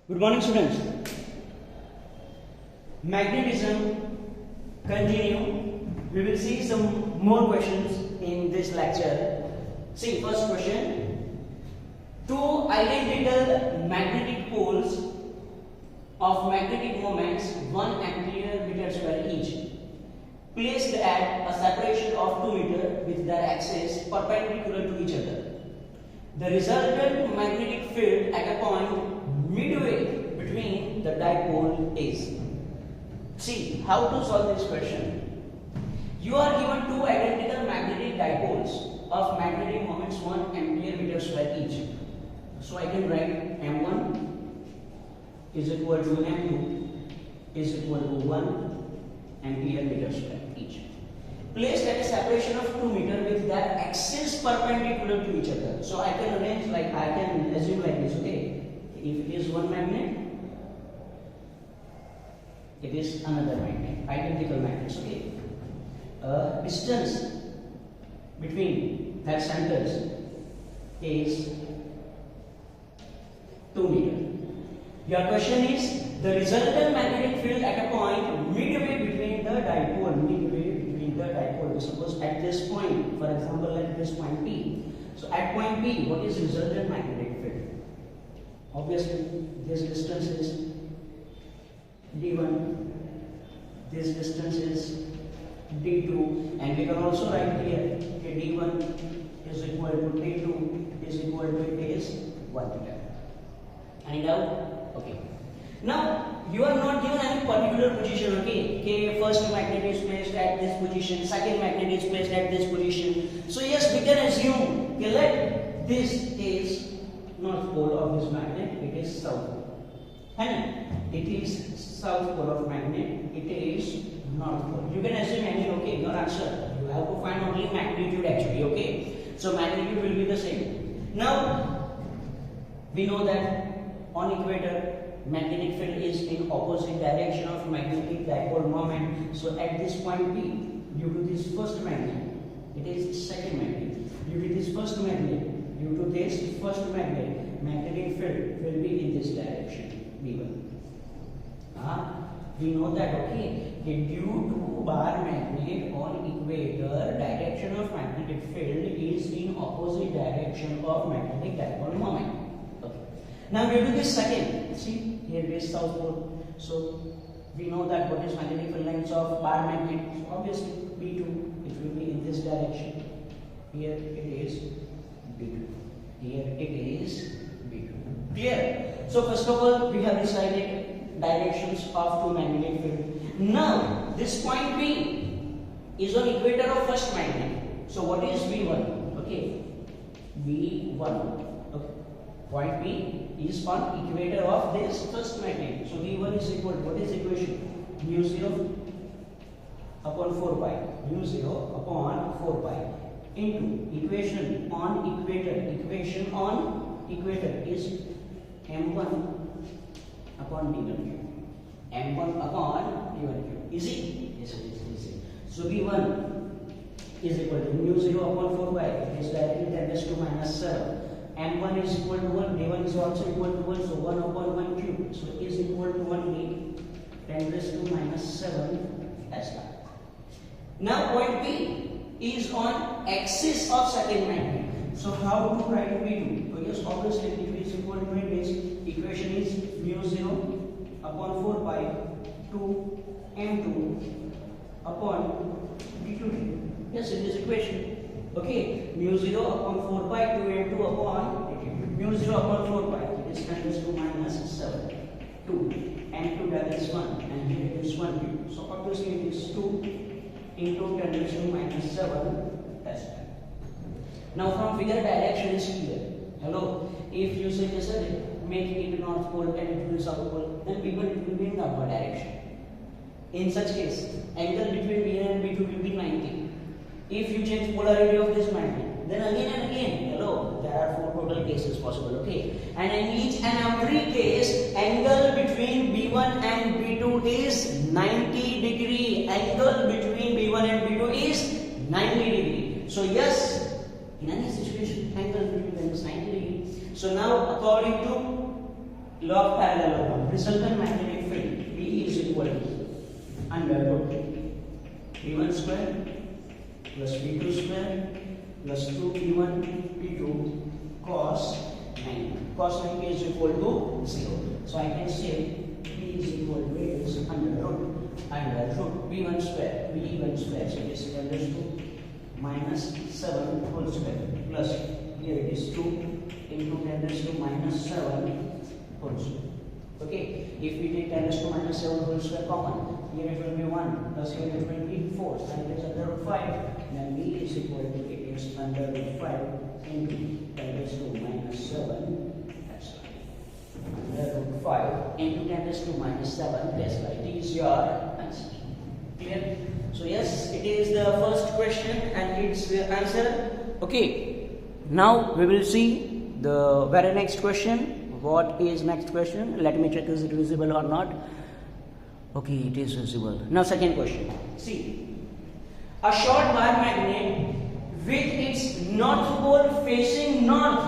Good morning, students. Magnetism continue. We will see some more questions in this lecture. See, first question. Two identical magnetic poles of magnetic moments 1 ampere meter square each, placed at a separation of 2 meter with their axes perpendicular to each other. The resultant magnetic field at a point midway between the dipole is. See how to solve this question. You are given two identical magnetic dipoles of magnetic moments 1 ampere meter square each. So I can write M1 is equal to M2 is equal to 1 ampere meter square each, placed at a separation of 2 meter with their axes perpendicular to each other. So I can arrange like I can assume like this. Okay, if it is one magnet, it is another magnet, identical magnets. Okay, distance between their centers is 2 meter. Your question is the resultant magnetic field at a point midway between the dipole. Suppose at this point, for example, at this point P. So at point P, what is resultant magnetic field? Obviously, this distance is d1, this distance is d2, and we can also write here d1 is equal to d2 is equal to it is 1 meter. Any doubt? Okay. Now you are not given any particular position. Okay, first magnet is placed at this position, second magnet is placed at this position. So yes, we can assume. Okay, let this is north pole of this magnet, it is south pole, and it is south pole of magnet, it is north pole. You can assume any. Okay, your answer. You have to find only magnitude actually. Okay, so magnitude will be the same. Now we know that on equator magnetic field is in opposite direction of magnetic dipole moment. So at this point P, due to this first magnet, it is second magnet. Due to this first magnet, due to this first magnet, magnetic field will be in this direction, V1. We know that, okay, due to bar magnet on equator, direction of magnetic field is in opposite direction of magnetic dipole moment. Okay. Now due to this second, see here it is south pole. So we know that what is magnetic field length of bar magnet. So obviously B2, it will be in this direction. Here it is B2. Here it is B2. Clear? So first of all, we have decided directions of two magnetic field. Now this point P is on equator of first magnet. So what is V1? Okay, V1. Okay, point P is on equator of this first magnet. So V1 is equal to, what is equation? Mu 0 upon 4 pi. Mu 0 upon 4 pi into equation on equator. Equation on equator is M1 upon D1Q. M1 upon D1Q. Easy? Yes, it is easy. So V1 is equal to mu 0 upon 4 pi. It is directly 10 raised to minus 7. M1 is equal to 1, D1 is also equal to 1, so 1 upon 1 cube. So is equal to 1 10 raised to minus 7 as well. Now point P is on axis of second magnet. So how to write V2? So yes, obviously if it is equal to it is equation is mu 0 upon 4 pi to M2 upon D2. Yes, it is equation. Okay, mu 0 upon 4 pi to M2 upon mu 0 upon 4 pi. It is 10 raised to minus 7. 2. M2 that is 1 and here it is 1 cube. So obviously it is 2 into 10 raised to minus 7 as well. Now from figure direction is clear. Hello, if you say just make it north pole and it will be south pole, then B1 it will be in the upward direction. In such case, angle between B1 and B2 will be 90. If you change polarity of this magnet, then again and again, hello, there are 4 total cases possible, okay? And in each and every case, angle between B1 and B2 is 90 degree. Angle between B1 and B2 is 90 degree. So yes, in any situation, angle between them is 90 degree. So now according to law of parallelogram. Resultant magnetic field B is equal to under root P1 square plus P2 square plus 2P1 P2 cos 90. Cos 90 is equal to 0. So I can say P is equal to under root P1 square P1 square. So this is equal to minus 7 whole square plus here it is 2 into 10 raised to minus 7 whole square. Okay, if we take 10 raised to minus 7 whole square common, here it will be 1 plus here it will be 4, so it is under root 5. Then B is equal to it is under root 5 into 10 raised to minus 7. That's right. Under root 5 into 10 raised to minus 7. That's right. It is your answer. Clear? So yes, it is the first question and its answer. Okay. Now we will see the very next question. What is next question? Let me check is it visible or not. Okay, it is visible. Now second question. See, a short bar magnet with its north pole facing north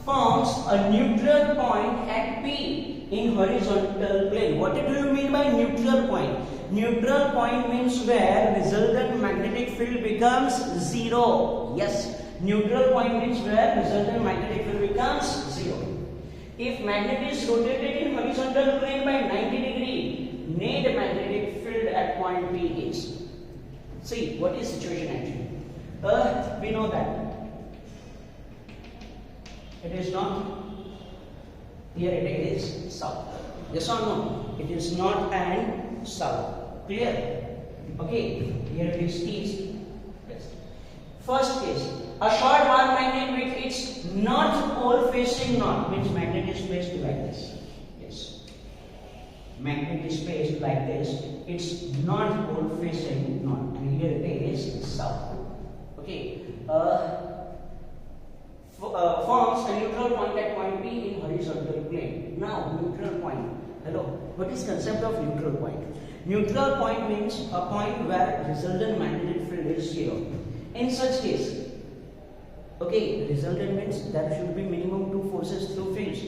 forms a neutral point at P in horizontal plane. What do you mean by neutral point? Neutral point means where resultant magnetic field becomes zero. Yes, neutral point means where resultant magnetic field becomes zero. If magnet is rotated in horizontal plane by 90 degree, net magnetic field at point P is. See, what is situation actually? Earth, we know that. It is not. Here it is south. Yes or no? It is north and south. Clear? Okay. Here it is east. Yes. First case. A short bar magnet with its north pole facing north means magnet is placed like this. Yes. Magnet is placed like this. Its north pole facing north. And here it is south. Okay. Forms a neutral point at point P in horizontal plane. Now, neutral point. Hello. What is concept of neutral point? Neutral point means a point where resultant magnetic field is zero. In such case, okay, resultant means there should be minimum two forces, two fields.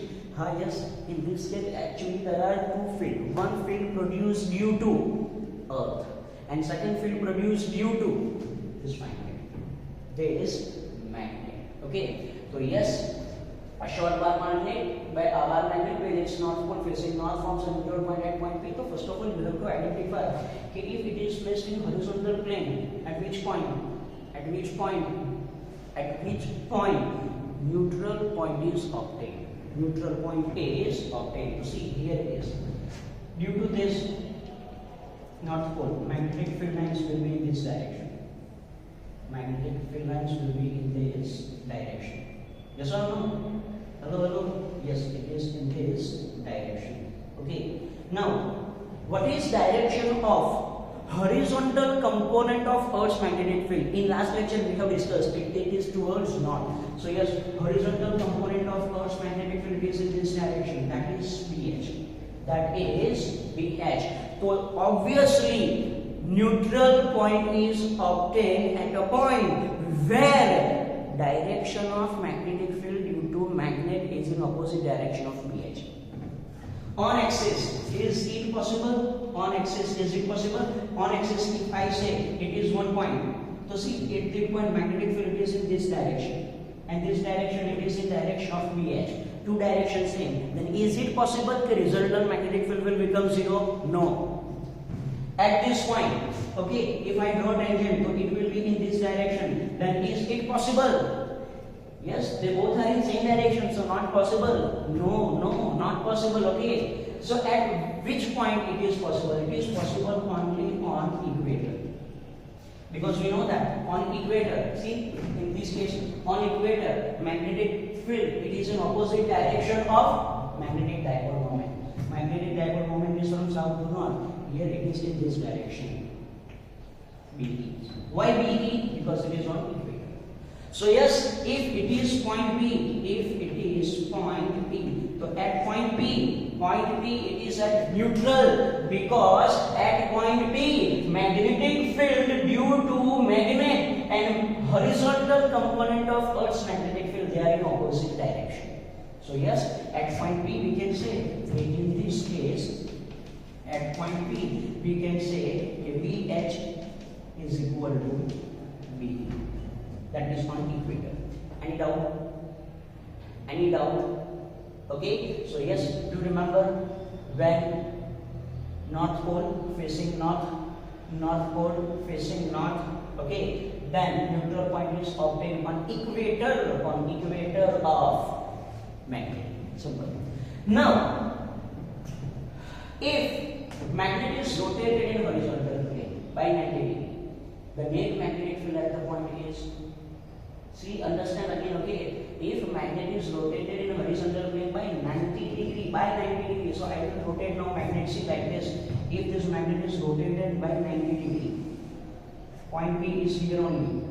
Yes, in this case actually there are two fields. One field produced due to Earth and second field produced due to this magnet. This magnet. Okay, so yes, a short bar magnet by a bar magnet with its north pole facing north forms a neutral point at point P. So first of all we have to identify okay, if it is placed in horizontal plane, at which point neutral point is obtained. Neutral point is obtained. See, here it is. Due to this north pole, magnetic field lines will be in this direction. Magnetic field lines will be in this direction. Yes or no? Hello, hello? Yes, it is in this direction. Okay. Now, what is direction of horizontal component of Earth's magnetic field? In last lecture we have discussed it is towards north. So yes, horizontal component of Earth's magnetic field is in this direction. That is BH. That is BH. So obviously neutral point is obtained at a point where direction of magnetic field due to magnet is in opposite direction of BH. On axis, is it possible? On axis, is it possible? On axis, if I say it is one point, so see, at the point magnetic field is in this direction, and this direction it is in direction of BH. Two directions same. Then is it possible that resultant magnetic field will become zero? No. At this point, okay, if I draw tangent, so it will be in this direction. Then is it possible? Yes, they both are in same direction, so not possible. No, not possible. Okay. So at which point it is possible? It is possible only on equator. Because we know that on equator, see, in this case, on equator, magnetic field, it is in opposite direction of magnetic dipole moment. Magnetic dipole moment is from south to north. Here it is in this direction. BE. Why BE? Because it is on equator. So yes, if it is point B, so at point P, it is at neutral, because at point P, magnetic field due to magnet and horizontal component of Earth's magnetic field, they are in opposite direction. So yes, at point P we can say, in this case, at point P we can say VH is equal to B. That is on equator. Any doubt? Any doubt? Okay. So yes, do remember when North Pole facing north, North Pole facing north. Okay. Then neutral point is obtained on equator of magnet. Simple. Now, if magnet is rotated in horizontal plane by 90 degree, the net magnetic field at the point is, see, understand again, okay, if magnet is rotated in horizontal plane by 90 degree, so I will rotate now magnet, see, like this. If this magnet is rotated by 90 degree, point P is here only,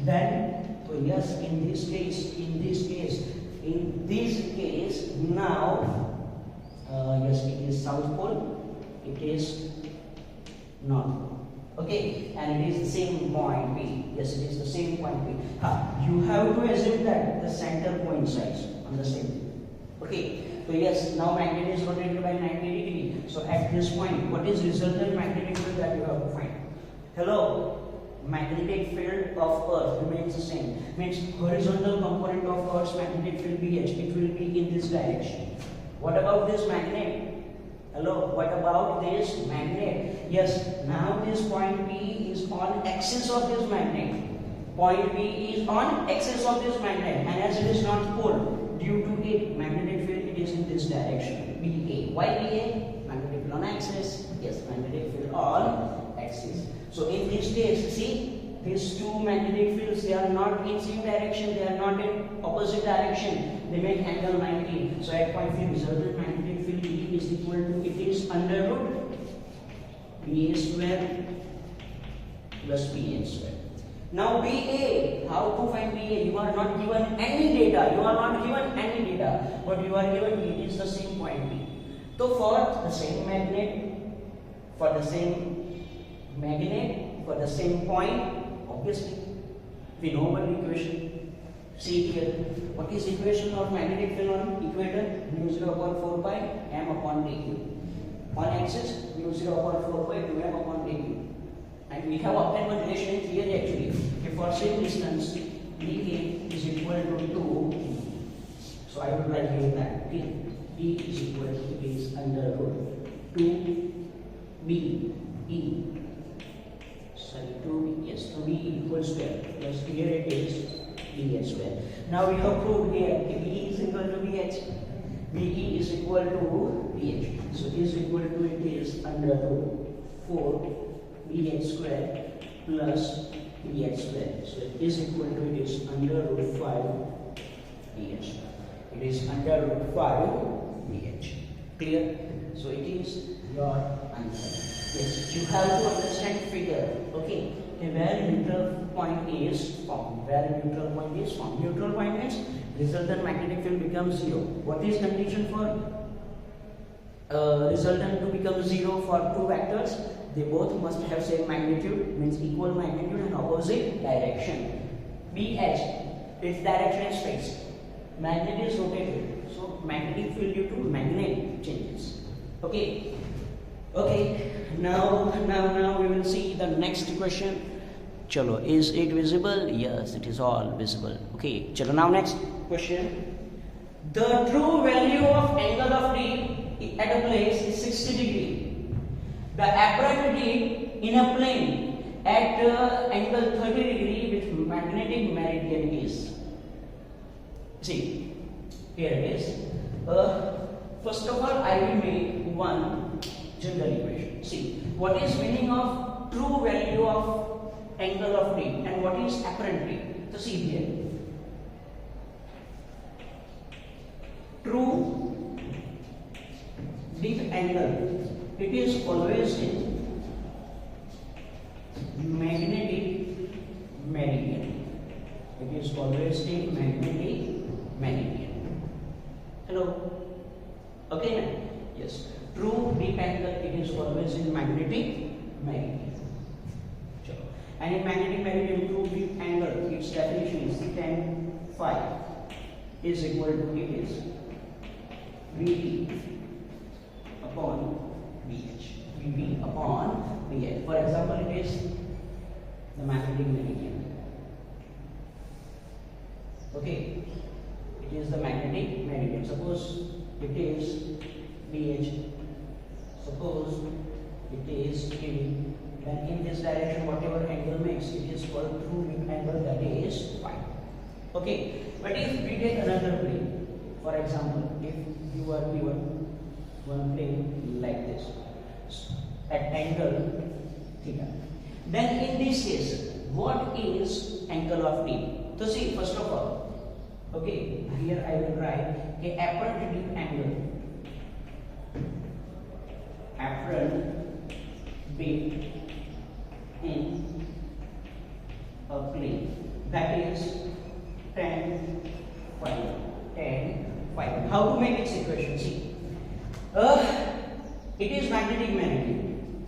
then, so yes, in this case, now, yes, it is South Pole, it is North Pole. Okay, and it is the same point P. Yes, it is the same point P. You have to assume that the center coincides on the same thing. Okay, so yes, now magnet is rotated by 90 degree. So at this point, what is resultant magnetic field that you have to find? Hello, magnetic field of Earth remains the same. Means horizontal component of Earth's magnetic field BH, it will be in this direction. What about this magnet? Hello, what about this magnet? Yes, now this point P is on axis of this magnet. Point P is on axis of this magnet, and as it is not pole, due to it, magnetic field it is in this direction. BA. Why BA? Magnetic field on axis. Yes, magnetic field on axis. So in this case, see, these two magnetic fields, they are not in same direction, they are not in opposite direction. They make angle 90. So at point P, resultant magnetic field E is equal to, it is under root BA square plus BH square. Now BA, how to find BA? You are not given any data. But you are given it is the same point B. So for the same magnet, for the same point, obviously we know what equation. See here, what is equation of magnetic field on equator? Mu 0 upon 4 pi m upon dq. On axis, mu 0 upon 4 pi 2m upon dq. And we have obtained one relation in theory actually. If for same distance, dA is equal to 2, so I would write here that D is equal to, it is under root 2B E. Sorry, 2B, yes, 2B equal square. Plus here it is BH square. Now we have proved here B is equal to BH. BE is equal to BH. So is equal to, it is under root 4 BH square plus BH square. So it is equal to, it is under root 5 BH. It is under root 5 BH. Clear? So it is your answer. Yes, you have to understand figure. Okay, where neutral point is formed. Neutral point means resultant magnetic field becomes 0. What is condition for resultant to become 0 for two vectors? They both must have same magnitude, means equal magnitude and opposite direction. BH, its direction is fixed. Magnet is rotated, so magnetic field due to magnet changes. Okay. Now we will see the next question. Chalo, is it visible? Yes, it is all visible. Okay, chalo, now next question. The true value of angle of D at a place is 60 degree. The apparent D in a plane at angle 30 degree with magnetic meridian is. See, here it is. First of all, I will make one general equation. See, what is meaning of true value of angle of D and what is apparent D? So see here. True deep angle, it is always in magnetic meridian. It is always in magnetic meridian. Hello? Okay now? Yes. True deep angle, it is always in magnetic meridian. And in magnetic meridian, true deep angle, its definition is tan phi. is equal to it is VB upon BH. VB upon BH. For example, it is the magnetic meridian. Okay, it is the magnetic meridian. Suppose it is BH. Suppose it is KB. Then in this direction, whatever angle makes, it is called through with angle, that is phi. Okay, but if we take another plane, for example, if you are given one plane like this at angle theta, then in this case, what is angle of T? So see, first of all, okay, here I will write a apparent deep angle. Apparent deep in a plane, that is tan phi. How to make its equation? See, it is magnetic meridian.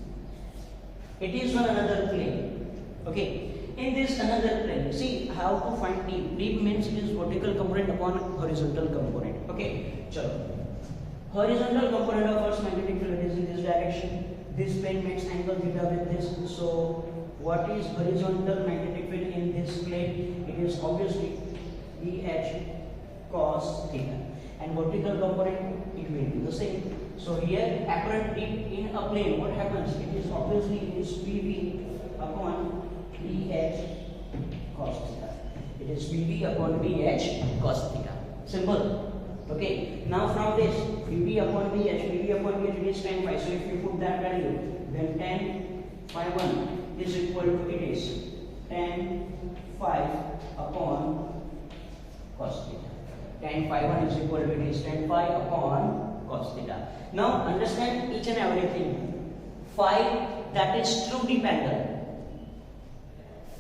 It is on another plane. Okay, in this another plane, see how to find deep. Deep means it is vertical component upon horizontal component. Okay, chalo. Horizontal component of Earth's magnetic field is in this direction. This plane makes angle theta with this. So what is horizontal magnetic field in this plane? It is obviously BH cos theta. And vertical component, it will be the same. So here apparent deep in a plane, what happens? It is obviously it is VB upon BH cos theta. It is VB upon BH cos theta. Simple. Okay, now from this VB upon BH it is tan phi. So if you put that value, then tan phi 1 is equal to it is tan phi upon cos theta. Tan phi 1 is equal to it is tan phi upon cos theta. Now understand each and everything. Phi, that is true deep angle.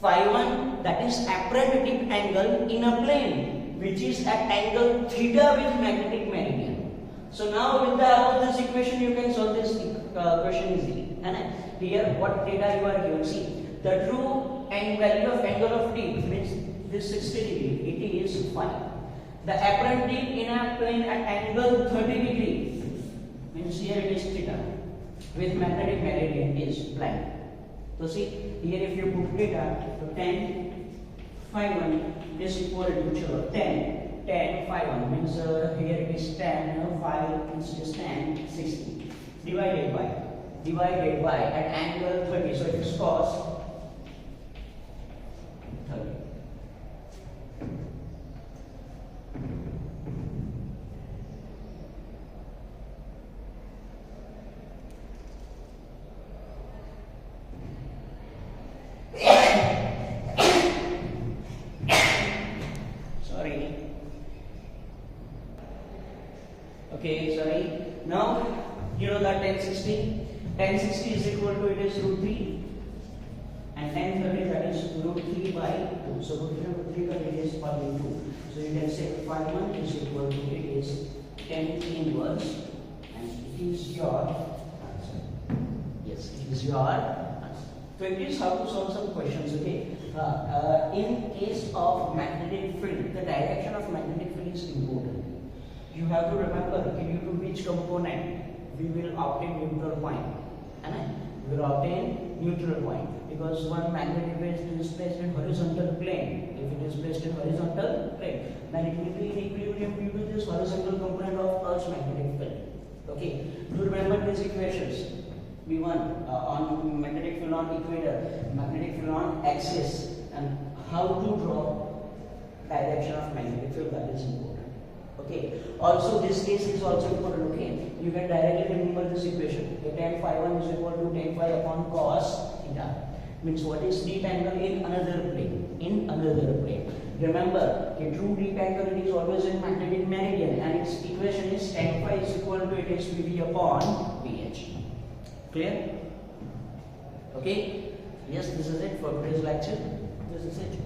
Phi 1, that is apparent deep angle in a plane, which is at angle theta with magnetic meridian. So now with the help of this equation, you can solve this question easily. And here what data you are given? See, the true value of angle of T means this 60 degree. It is phi. The apparent deep in a plane at angle 30 degree means here it is theta with magnetic meridian is blank. So see here if you put theta, so tan phi 1 is equal to tan phi 1 means here it is tan phi is just tan 60 divided by at angle 30, so it is cos 30. Okay, sorry. Now you know that tan 60 is equal to it is root 3 and tan 30, that is root 3 by 2. So root 3 by it is pi by 2. So you can say phi 1 is equal to it is tan inverse and it is your answer. Yes, it is your answer. So it is how to solve some questions. Okay. In case of magnetic field, the direction of magnetic field is important. You have to remember due to which component we will obtain neutral point. And we will obtain neutral point because one magnetic field is placed in horizontal plane. If it is placed in horizontal plane, then it will be in equilibrium due to this horizontal component of Earth's magnetic field. Okay, do remember these equations. V1 on magnetic field on equator, magnetic field on axis, and how to draw direction of magnetic field, that is important. Okay. Also, this case is also important. Okay. You can directly remember this equation. Tan phi 1 is equal to tan phi upon cos theta. Means what is deep angle in another plane? In another plane. Remember, a true deep angle it is always in magnetic meridian, and its equation is tan phi is equal to it is VB upon BH. Clear? Okay. Yes, this is it for today's lecture. This is it.